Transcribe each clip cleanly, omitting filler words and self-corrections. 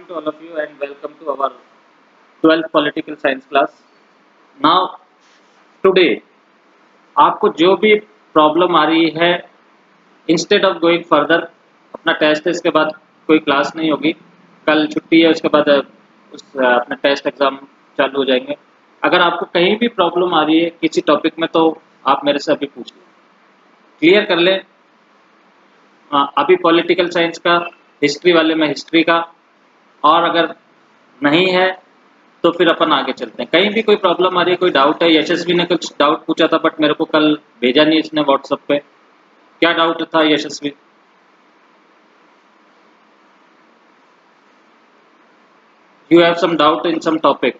to all of you and welcome to our 12th political science class. Now today आपको जो भी problem आ रही है इंस्टेड ऑफ गोइंग फर्दर अपना test है, इसके बाद कोई क्लास नहीं होगी, कल छुट्टी है, उसके बाद अपना टेस्ट एग्जाम चालू हो जाएंगे। अगर आपको कहीं भी प्रॉब्लम आ रही है किसी टॉपिक में तो आप मेरे से अभी पूछ लें, क्लियर कर लें। अभी पॉलिटिकल साइंस का, हिस्ट्री वाले में हिस्ट्री का, और अगर नहीं है तो फिर अपन आगे चलते हैं। कहीं भी कोई प्रॉब्लम आ रही है, कोई डाउट है, यशस्वी ने कुछ डाउट पूछा था बट मेरे को कल भेजा नहीं इसने व्हाट्सएप पे। क्या डाउट था Yashasvi? You have some doubt in some topic?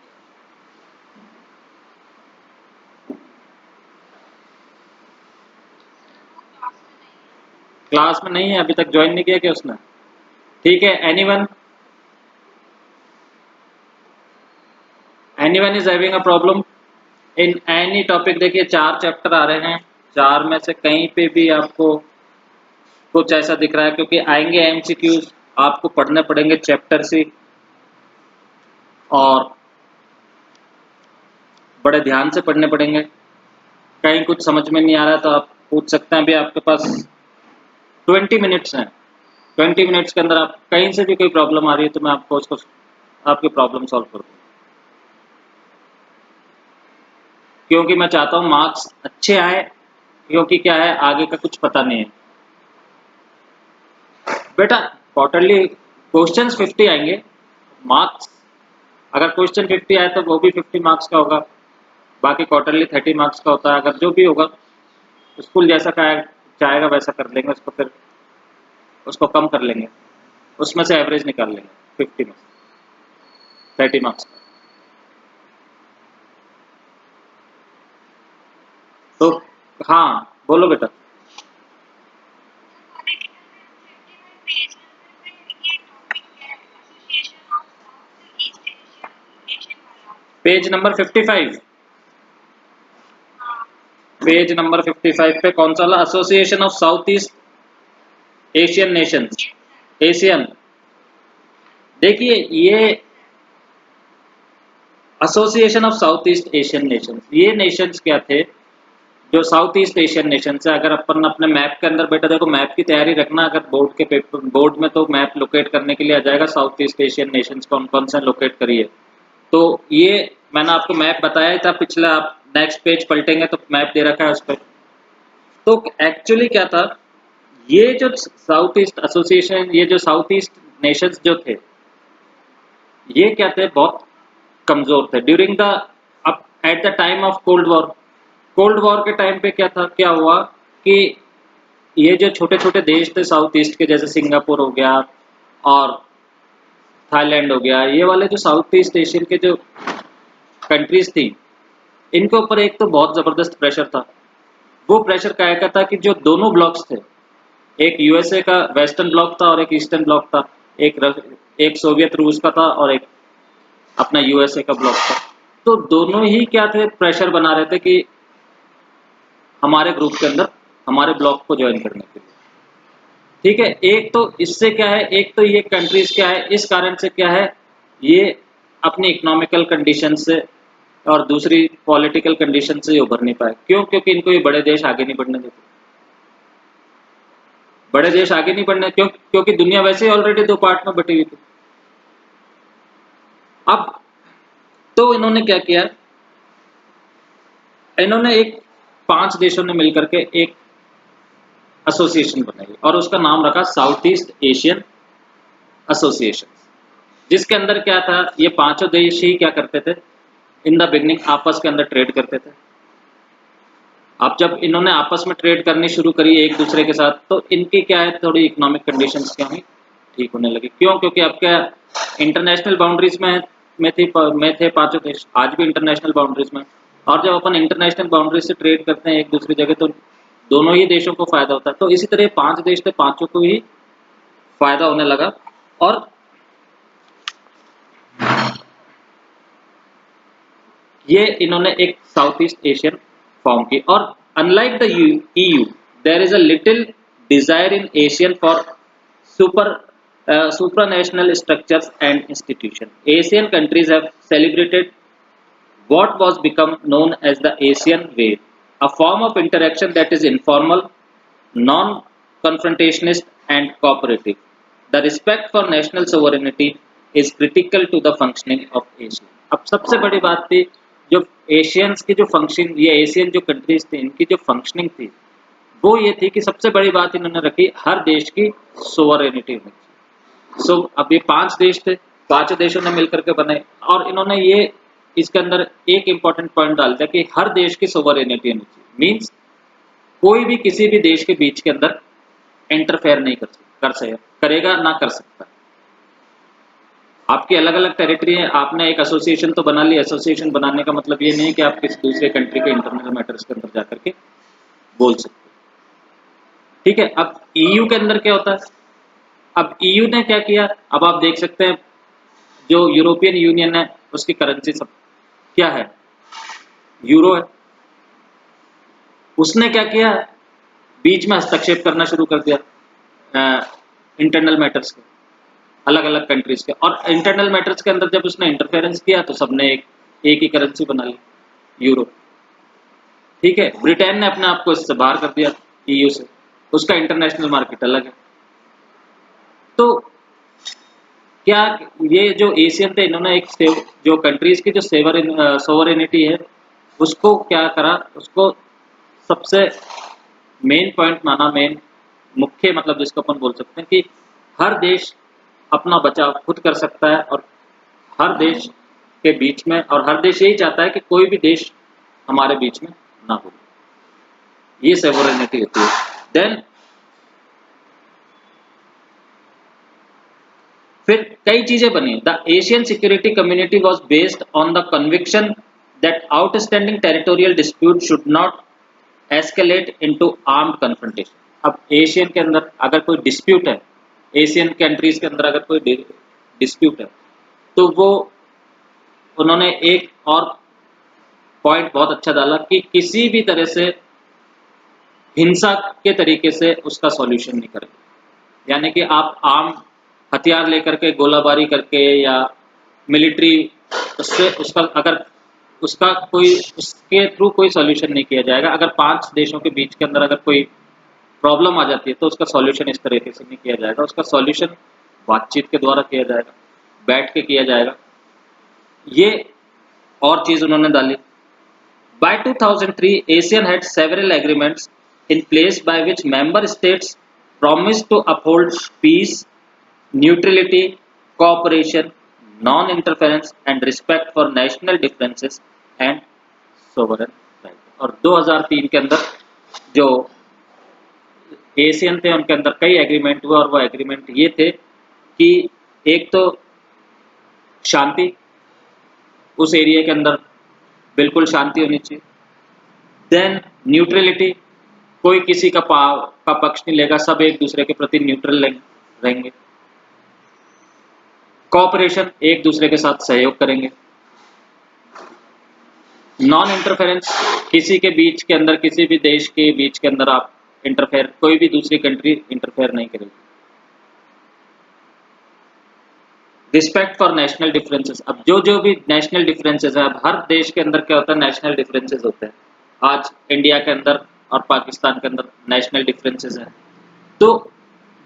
Class में नहीं है, अभी तक ज्वाइन नहीं किया क्या उसने? ठीक है, anyone is having a problem in any topic? देखिए 4 चैप्टर आ रहे हैं, 4 में से कहीं पे भी आपको कुछ ऐसा दिख रहा है, क्योंकि आएंगे एमसीक्यूज, आपको पढ़ने पड़ेंगे चैप्टर से और बड़े ध्यान से पढ़ने पड़ेंगे। कहीं कुछ समझ में नहीं आ रहा है तो आप पूछ सकते हैं। अभी आपके पास 20 मिनट्स हैं, 20 मिनट्स के अंदर आप कहीं से भी कोई प्रॉब्लम आ रही है तो मैं आपको उसको आपकी प्रॉब्लम सॉल्व करूँ, क्योंकि मैं चाहता हूँ मार्क्स अच्छे आए, क्योंकि क्या है आगे का कुछ पता नहीं है। बेटा क्वार्टरली क्वेश्चंस 50 आएंगे, मार्क्स अगर क्वेश्चन 50 आए तो वो भी 50 मार्क्स का होगा, बाकी क्वार्टरली 30 मार्क्स का होता है। अगर जो भी होगा स्कूल जैसा चाहेगा वैसा कर लेंगे, उसको फिर उसको कम कर लेंगे, उसमें से एवरेज निकाल लेंगे 50 में 30 मार्क्स का। तो हाँ बोलो बेटा। पेज नंबर 55, पेज नंबर 55 पे कौन सा वाला? Association of south east Asian Nations, Asian. देखिए ये association of south east Asian Nations, ये नेशंस क्या थे जो साउथ ईस्ट एशियन नेशंस है। अगर अपन अपने मैप के अंदर, बेटा देखो मैप की तैयारी रखना, अगर बोर्ड के पेपर बोर्ड में तो मैप लोकेट करने के लिए आ जाएगा साउथ ईस्ट एशियन नेशंस कौन कौन से लोकेट करिए। तो ये मैंने आपको मैप बताया ही था पिछला, आप नेक्स्ट पेज पलटेंगे तो मैप दे रखा है उस पर। तो एक्चुअली क्या था, ये जो साउथ ईस्ट एसोसिएशन, ये जो साउथ ईस्ट नेशंस जो थे, ये क्या थे, बहुत कमजोर थे ड्यूरिंग द अब at the time of cold war. Cold war के टाइम पे क्या था, क्या हुआ कि ये जो छोटे छोटे देश थे साउथ ईस्ट के, जैसे सिंगापुर हो गया और थाईलैंड हो गया, ये वाले जो साउथ ईस्ट एशियन के जो कंट्रीज थी, इनके ऊपर एक तो बहुत जबरदस्त प्रेशर था। वो प्रेशर क्या का था कि जो दोनों ब्लॉक्स थे, एक यूएसए का वेस्टर्न ब्लॉक था और एक ईस्टर्न ब्लॉक था, एक सोवियत रूस का था और एक अपना यूएसए का ब्लॉक था। तो दोनों ही क्या थे, प्रेशर बना रहे थे कि हमारे ग्रुप के अंदर हमारे ब्लॉक को ज्वाइन करने के लिए। ठीक है, एक तो इससे क्या है, एक तो ये कंट्रीज क्या है, इस कारण से क्या है, ये अपनी इकोनॉमिकल कंडीशन से और दूसरी पॉलिटिकल कंडीशन से उभर नहीं पाए। क्यों? क्योंकि इनको ये बड़े देश आगे नहीं बढ़ने देते। बड़े देश आगे नहीं बढ़ने क्योंकि दुनिया वैसे ही ऑलरेडी 2 पार्ट में बटी हुई थी। अब तो इन्होंने क्या किया, इन्होंने एक 5 देशों ने मिलकर के एक एसोसिएशन बनाई और उसका नाम रखा साउथ ईस्ट एशियन एसोसिएशन, जिसके अंदर क्या था, ये पांचों देश ही क्या करते थे, इन द बिगनिंग आपस के अंदर ट्रेड करते थे। अब जब इन्होंने आपस में ट्रेड करनी शुरू करी एक दूसरे के साथ, तो इनकी क्या है, थोड़ी इकोनॉमिक कंडीशंस क्या हुई, ठीक होने लगी। क्यों? क्योंकि अब क्या इंटरनेशनल बाउंड्रीज में थे पांचों देश, आज भी इंटरनेशनल बाउंड्रीज में। और जब अपन इंटरनेशनल बाउंड्रीज से ट्रेड करते हैं एक दूसरी जगह, तो दोनों ही देशों को फायदा होता है। तो इसी तरह 5 देश थे, पांचों को ही फायदा होने लगा और ये इन्होंने एक साउथ ईस्ट एशियन फॉर्म की। और unlike the EU, there is a little desire in Asian for super supranational structures and institutions. Asian countries have celebrated what was become known as the Asian Way, a form of interaction that is informal, non-confrontationist and cooperative. The respect for national sovereignty is critical to the functioning of Asia. अब सबसे बड़ी बात थी जो Asians की जो function ये Asian जो कंट्रीज थी इनकी जो फंक्शनिंग थी वो ये थी कि सबसे बड़ी बात इन्होंने रखी हर देश की सोवरेनिटी होनी चाहिए। सो अब ये 5 देश थे, 5 देशों ने मिलकर के बनाए और इन्होंने ये इसके अंदर एक इंपॉर्टेंट पॉइंट डाल दिया कि हर देश की सोवरेनिटी होनी चाहिए। मीन्स कोई भी किसी भी देश के बीच के अंदर इंटरफेयर नहीं करेगा ना कर सकता। आपकी अलग अलग टेरिटरी है, आपने एक एसोसिएशन तो बना ली। एसोसिएशन बनाने का मतलब ये नहीं है कि आप किसी दूसरे कंट्री के इंटरनल मैटर्स के अंदर जाकर के बोल सकते। ठीक है, अब ईयू के अंदर क्या होता है? अब ईयू ने क्या किया, अब आप देख सकते हैं जो यूरोपियन यूनियन है उसकी करेंसी सब क्या है, यूरो है। उसने क्या किया, बीच में हस्तक्षेप करना शुरू कर दिया इंटरनल मैटर्स के, अलग अलग कंट्रीज के। और इंटरनल मैटर्स के अंदर जब उसने इंटरफेरेंस किया तो सबने एक ही करेंसी बना ली, यूरो। ठीक है, ब्रिटेन ने अपने आप को इससे बाहर कर दिया ईयू से, उसका इंटरनेशनल मार्केट अलग है। तो क्या ये जो एशियन थे इन्होंने एक जो कंट्रीज की जो सोवरेनिटी है उसको क्या करा, उसको सबसे मेन पॉइंट माना, मेन मुख्य मतलब जिसको अपन बोल सकते हैं कि हर देश अपना बचाव खुद कर सकता है और हर देश के बीच में, और हर देश यही चाहता है कि कोई भी देश हमारे बीच में ना हो, ये सोवरेनिटी होती है। देन फिर कई चीजें बनी। The Asian security community was based on the conviction that outstanding territorial dispute should not escalate into armed confrontation. अब एशियन के अंदर अगर कोई डिस्प्यूट है, एशियन कंट्रीज के अंदर अगर कोई डिस्प्यूट है तो वो उन्होंने एक और पॉइंट बहुत अच्छा डाला कि किसी भी तरह से हिंसा के तरीके से उसका सॉल्यूशन नहीं करेंगे। यानी कि आप आर्म हथियार लेकर के गोलाबारी करके या मिलिट्री उससे उसका अगर उसका कोई उसके थ्रू कोई सॉल्यूशन नहीं किया जाएगा। अगर 5 देशों के बीच के अंदर अगर कोई प्रॉब्लम आ जाती है तो उसका सॉल्यूशन इस तरीके से नहीं किया जाएगा, उसका सॉल्यूशन बातचीत के द्वारा किया जाएगा, बैठ के किया जाएगा। ये और चीज उन्होंने डाली। By 2003, ASEAN had several agreements in place by which member states promised to uphold peace, neutrality, cooperation, non-interference and respect for national differences and sovereign rights. और 2003 के अंदर जो एशियन थे उनके अंदर कई एग्रीमेंट हुए और वो एग्रीमेंट ये थे कि एक तो शांति, उस एरिया के अंदर बिल्कुल शांति होनी चाहिए। देन न्यूट्रलिटी, कोई किसी का पक्ष नहीं लेगा, सब एक दूसरे के प्रति न्यूट्रल रहेंगे। कोऑपरेशन, एक दूसरे के साथ सहयोग करेंगे। नॉन इंटरफेरेंस, किसी के बीच के अंदर, किसी भी देश के बीच के अंदर आप इंटरफेयर, कोई भी दूसरी कंट्री इंटरफेयर नहीं करेगी। रिस्पेक्ट फॉर नेशनल डिफरेंसेस, अब जो भी नेशनल डिफरेंसेस है, अब हर देश के अंदर क्या होता है, नेशनल डिफरेंसेस होते हैं। आज इंडिया के अंदर और पाकिस्तान के अंदर नेशनल डिफरेंसेस हैं, तो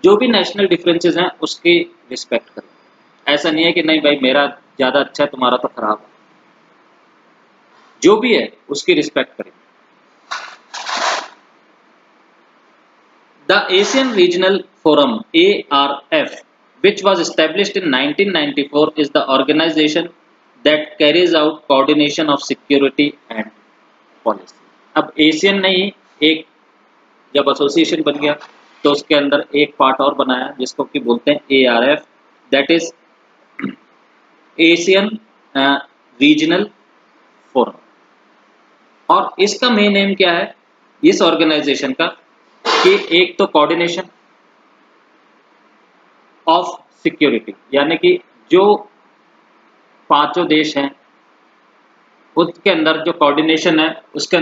जो भी नेशनल डिफरेंसेस हैं उसकी रिस्पेक्ट करें। ऐसा नहीं है कि नहीं भाई मेरा ज़्यादा अच्छा है तुम्हारा तो खराब है, जो भी है उसकी रिस्पेक्ट करें। The Asian regional forum ARF, which was established in 1994, is the organization that carries out coordination of security and policy. अब एशियन नहीं, एक जब एसोसिएशन बन गया तो उसके अंदर एक पार्ट और बनाया जिसको कि बोलते हैं ARF, that is Asian regional forum. और इसका मेन एम क्या है इस ऑर्गेनाइजेशन का, कि एक तो कोऑर्डिनेशन ऑफ सिक्योरिटी, यानी कि जो 5 देश हैं उसके अंदर जो कोऑर्डिनेशन है उसके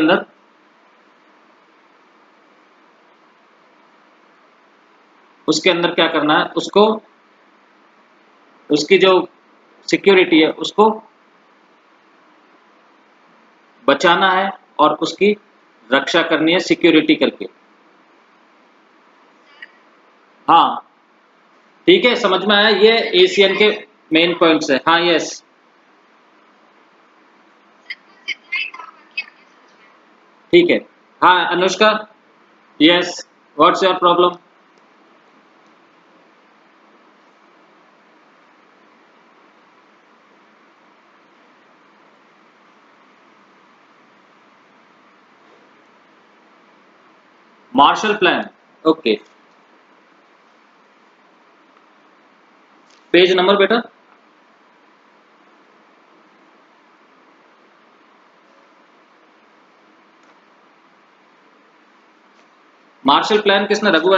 अंदर क्या करना है, उसको उसकी जो सिक्योरिटी है उसको बचाना है और उसकी रक्षा करनी है सिक्योरिटी करके। हाँ ठीक है, समझ में आया, ये एशियन के मेन पॉइंट्स है। हाँ यस, ठीक है। हाँ Anushka, yes, what's your problem? Marshall plan, okay. Page number बेटा? मार्शल प्लान किसने, रघु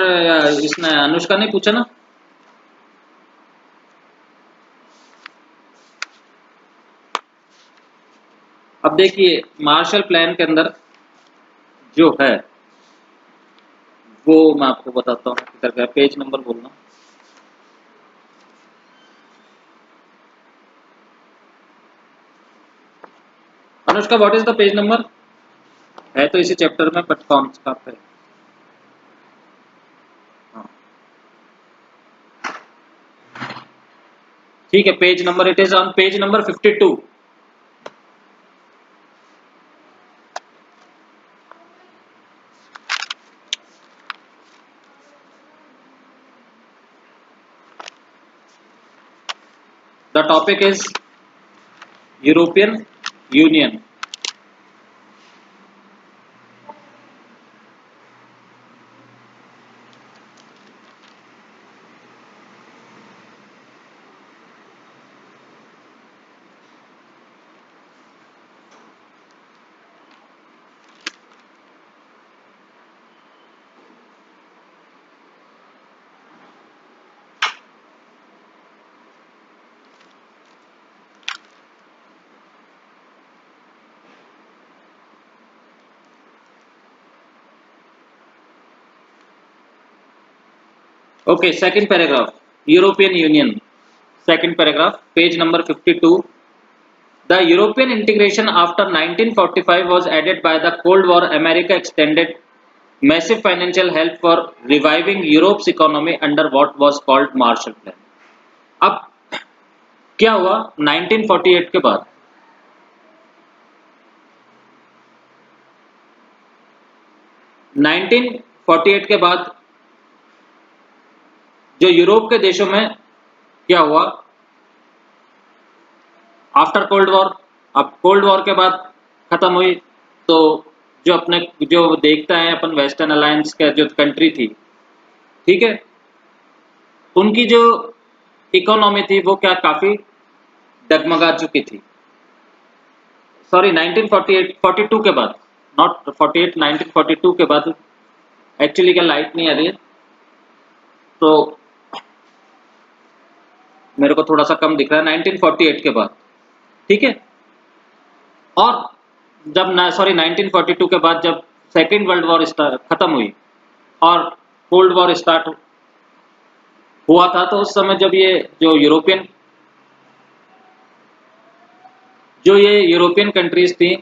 इसने अनुष्का ने पूछा ना? अब देखिए मार्शल प्लान के अंदर जो है वो मैं आपको बताता हूँ किधर का, पेज नंबर बोलना। Anushka what is the page number? है तो इसी चैप्टर में बट कौन सा पे? हाँ ठीक है, page number, it is on page number 52। The topic is European union. Okay, second paragraph, European Union. Second paragraph, page number 52. The European integration after 1945 was added by the Cold War. America extended massive financial help for reviving Europe's economy under what was called Marshall Plan. अब क्या हुआ 1948 के बाद? 1948 के बाद जो Europe के देशों में क्या हुआ आफ्टर कोल्ड वॉर, अब कोल्ड वॉर के बाद खत्म हुई तो जो अपने जो देखता है अपन वेस्टर्न अलायंस का जो कंट्री थी, ठीक है, उनकी जो इकोनॉमी थी वो क्या काफी डगमगा चुकी थी। सॉरी 1948 42 के बाद, नॉट 48, 1942 के बाद। एक्चुअली क्या लाइट नहीं आ रही है तो मेरे को थोड़ा सा कम दिख रहा है, 1948 के बाद, ठीक है। और जब ना सॉरी 1942 के बाद जब सेकेंड वर्ल्ड वॉर खत्म हुई और कोल्ड वॉर स्टार्ट हुआ था तो उस समय जब ये ये यूरोपियन कंट्रीज थी,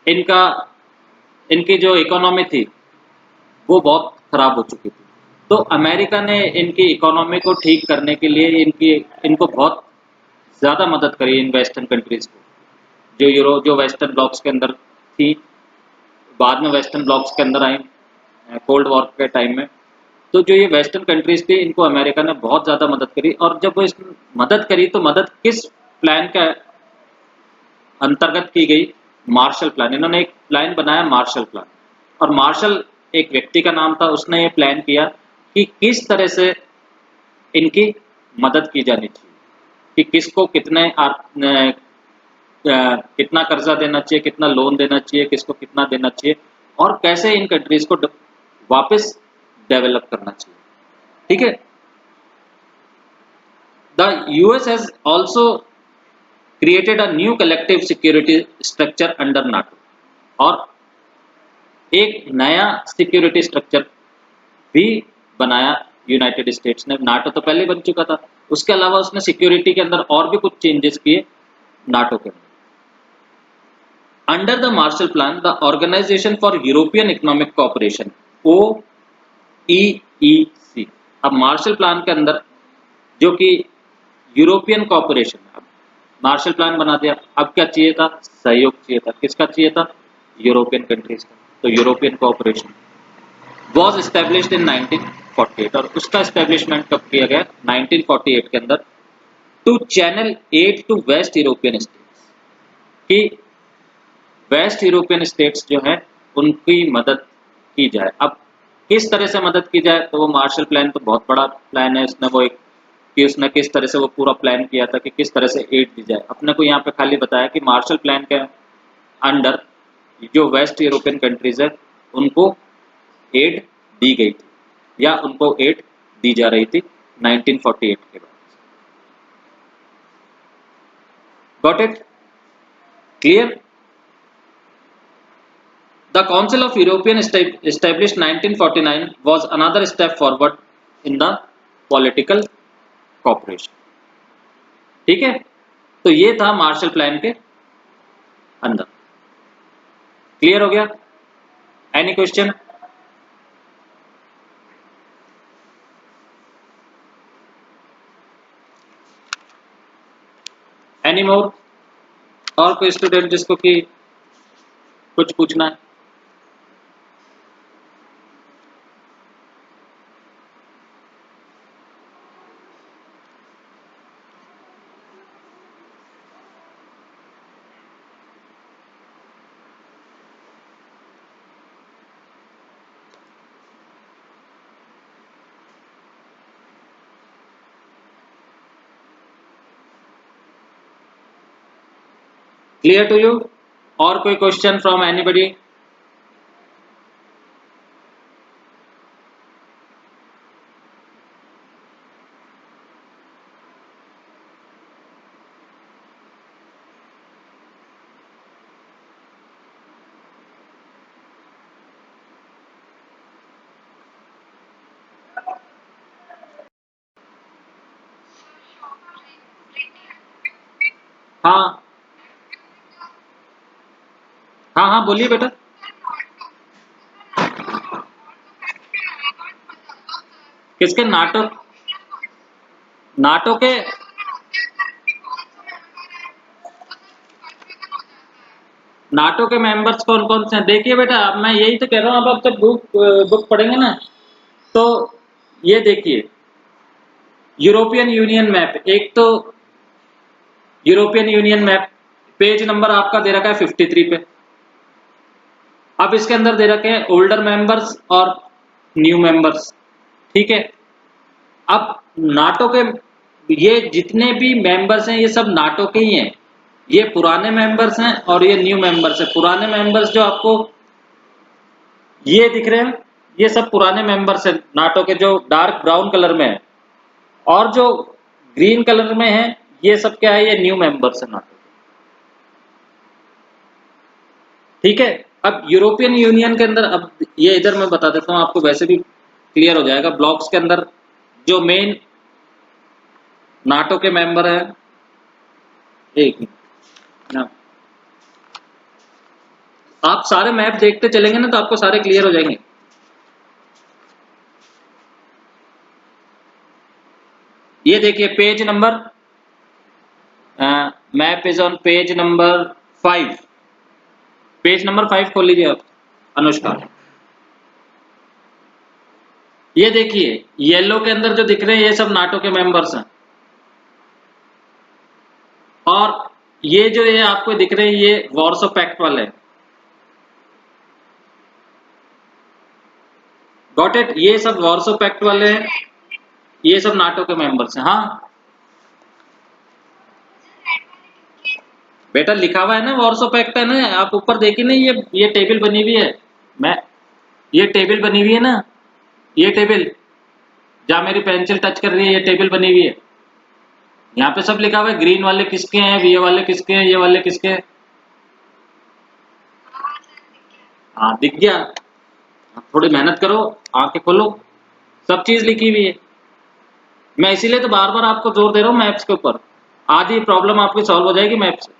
इनका इनकी जो इकोनॉमी थी वो बहुत खराब हो चुकी थी। तो अमेरिका ने इनकी इकोनॉमी को ठीक करने के लिए इनको बहुत ज़्यादा मदद करी, इन वेस्टर्न कंट्रीज को, जो वेस्टर्न ब्लॉक्स के अंदर थी, बाद में वेस्टर्न ब्लॉक्स के अंदर आई कोल्ड वॉर के टाइम में। तो जो ये वेस्टर्न कंट्रीज थी इनको अमेरिका ने बहुत ज़्यादा मदद करी, और जब वो इस मदद करी तो मदद किस प्लान के अंतर्गत की गई? Marshall plan. इन्होंने एक प्लान बनाया मार्शल प्लान, और मार्शल एक व्यक्ति का नाम था, उसने ये प्लान किया कि किस तरह से इनकी मदद की जानी चाहिए, कि किसको कितना कर्जा देना चाहिए, कितना लोन देना चाहिए, किसको कितना देना चाहिए, और कैसे इन कंट्रीज को वापस डेवलप करना चाहिए, ठीक है। The US has also created a new collective security structure under NATO, और एक नया सिक्योरिटी स्ट्रक्चर भी बनाया यूनाइटेड स्टेट्स ने। नाटो तो पहले बन चुका था, उसके अलावा उसने सिक्योरिटी के अंदर और भी कुछ चेंजेस किए नाटो के अंदर। Under the Marshall plan the organisation for European economic cooperation OEEC, अब मार्शल प्लान के अंदर जो कि यूरोपियन कोऑपरेशन, मार्शल प्लान बना दिया, अब क्या चाहिए था, सहयोग चाहिए था, किसका चाहिए था, यूरोपियन कंट्रीज का, तो European cooperation was established in 1948, और उसका एस्टेब्लिशमेंट कब किया गया, 1948 के अंदर, to channel aid to west European states, कि वेस्ट यूरोपियन स्टेट्स जो हैं उनकी मदद की जाए। अब किस तरह से मदद की जाए, तो वो मार्शल प्लान तो बहुत बड़ा प्लान है, उसने वो एक कि उसने किस तरह से वो पूरा प्लान किया था कि किस तरह से एड दी जाए। अपने को यहाँ पे खाली बताया कि मार्शल प्लान के अंडर जो वेस्ट यूरोपियन कंट्रीज है उनको एड दी गई थी या उनको एड दी जा रही थी 1948 के बाद। Got it clear? The Council of European established 1949 was another step forward in the political cooperation. ठीक है, तो ये था मार्शल प्लान के अंदर। क्लियर हो गया? Any question? Any more? और कोई स्टूडेंट जिसको कि कुछ पूछना है? Clear to you? और कोई क्वेश्चन फ्रॉम एनीबडी? हाँ हाँ हाँ, बोलिए बेटा। किसके? नाटो? नाटो के? नाटो के मेंबर्स कौन कौन से हैं? देखिए बेटा, अब मैं यही तो कह रहा हूँ, अब आप जब बुक पढ़ेंगे ना, तो ये देखिए यूरोपियन यूनियन मैप, एक तो European union map page number आपका दे रखा है 53 पे। अब इसके अंदर दे रखे हैं ओल्डर मेंबर्स और न्यू मेंबर्स, ठीक है। अब नाटो के ये जितने भी मेंबर्स हैं ये सब नाटो के ही हैं, ये पुराने मेंबर्स हैं और ये न्यू मेंबर्स हैं। पुराने मेंबर्स जो आपको ये दिख रहे हैं ये सब पुराने मेंबर्स हैं नाटो के, जो डार्क ब्राउन कलर में है, और जो ग्रीन कलर में है ये सब क्या है, ये न्यू मेंबर्स है नाटो, ठीक है। अब यूरोपियन यूनियन के अंदर, अब ये इधर मैं बता देता हूँ आपको, वैसे भी क्लियर हो जाएगा। ब्लॉक्स के अंदर जो मेन नाटो के मेंबर है, एक मिनट ना, आप सारे मैप देखते चलेंगे ना तो आपको सारे क्लियर हो जाएंगे। ये देखिए page number, map is on page number 5, page number 5 खोल लीजिए आप अनुष्का। ये देखिए येलो के अंदर जो दिख रहे हैं ये सब नाटो के मेंबर्स हैं, और ये जो ये आपको दिख रहे हैं ये वॉर्सो पैक्ट वाले हैं। Got it? ये सब वॉर्सो पैक्ट वाले हैं, ये सब नाटो के मेंबर्स हैं। हाँ बेटा, लिखा हुआ है ना वॉर्सो पैक्ट है ना, आप ऊपर देखिए ना, ये टेबल बनी हुई है, मैं ये टेबल बनी हुई है ना, ये टेबल जहाँ मेरी पेंसिल टच कर रही है ये टेबल बनी हुई है, यहाँ पे सब लिखा हुआ है, ग्रीन वाले किसके हैं, ये वाले किसके हैं, ये वाले किसके हैं। हाँ दिख गया, थोड़ी मेहनत करो, आंखें खोलो, सब चीज लिखी हुई है। मैं इसीलिए तो बार बार आपको जोर दे रहा हूँ मैप्स के ऊपर, आधी प्रॉब्लम आपकी सॉल्व हो जाएगी मैप से।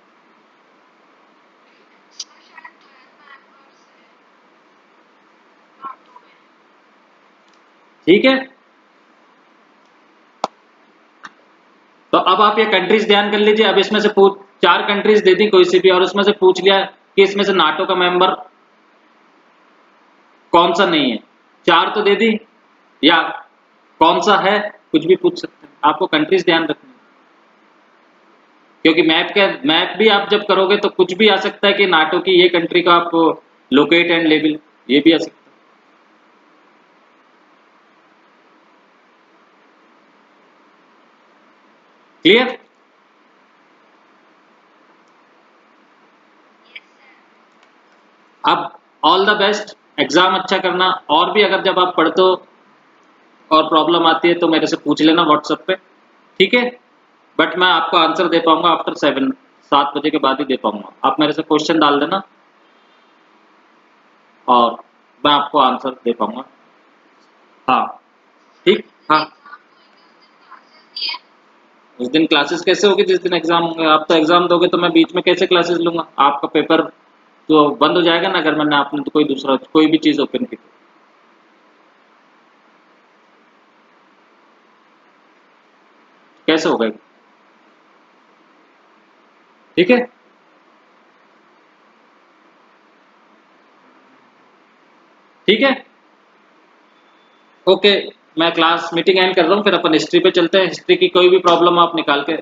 ठीक है, तो अब आप ये कंट्रीज ध्यान कर लीजिए। अब इसमें से पूछ 4 कंट्रीज दे दी कोई सी भी, और उसमें से पूछ लिया कि इसमें से नाटो का मेंबर कौन सा नहीं है, 4 तो दे दी, या कौन सा है, कुछ भी पूछ सकते हैं। आपको कंट्रीज ध्यान रखनी है, क्योंकि मैप भी आप जब करोगे तो कुछ भी आ सकता है कि नाटो की ये कंट्री का आप लोकेट एंड लेबल, ये भी आ सकता है। क्लियर? अब ऑल द बेस्ट, एग्जाम अच्छा करना, और भी अगर जब आप पढ़ते हो और प्रॉब्लम आती है तो मेरे से पूछ लेना व्हाट्सएप पे, ठीक है? बट मैं आपको आंसर दे पाऊंगा आफ्टर 7 बजे के बाद ही दे पाऊंगा। आप मेरे से क्वेश्चन डाल देना और मैं आपको आंसर दे पाऊंगा। हाँ, ठीक, हाँ। उस दिन क्लासेस कैसे होगी जिस दिन एग्जाम होंगे? आप तो एग्जाम दोगे तो मैं बीच में कैसे क्लासेस लूंगा? आपका पेपर तो बंद हो जाएगा ना, अगर मैंने आपने तो कोई दूसरा कोई भी चीज ओपन की तो। कैसे होगा? ठीक है, ठीक है, ओके। मैं क्लास मीटिंग एंड कर रहा हूँ, फिर अपन हिस्ट्री पे चलते हैं। हिस्ट्री की कोई भी प्रॉब्लम आप निकाल के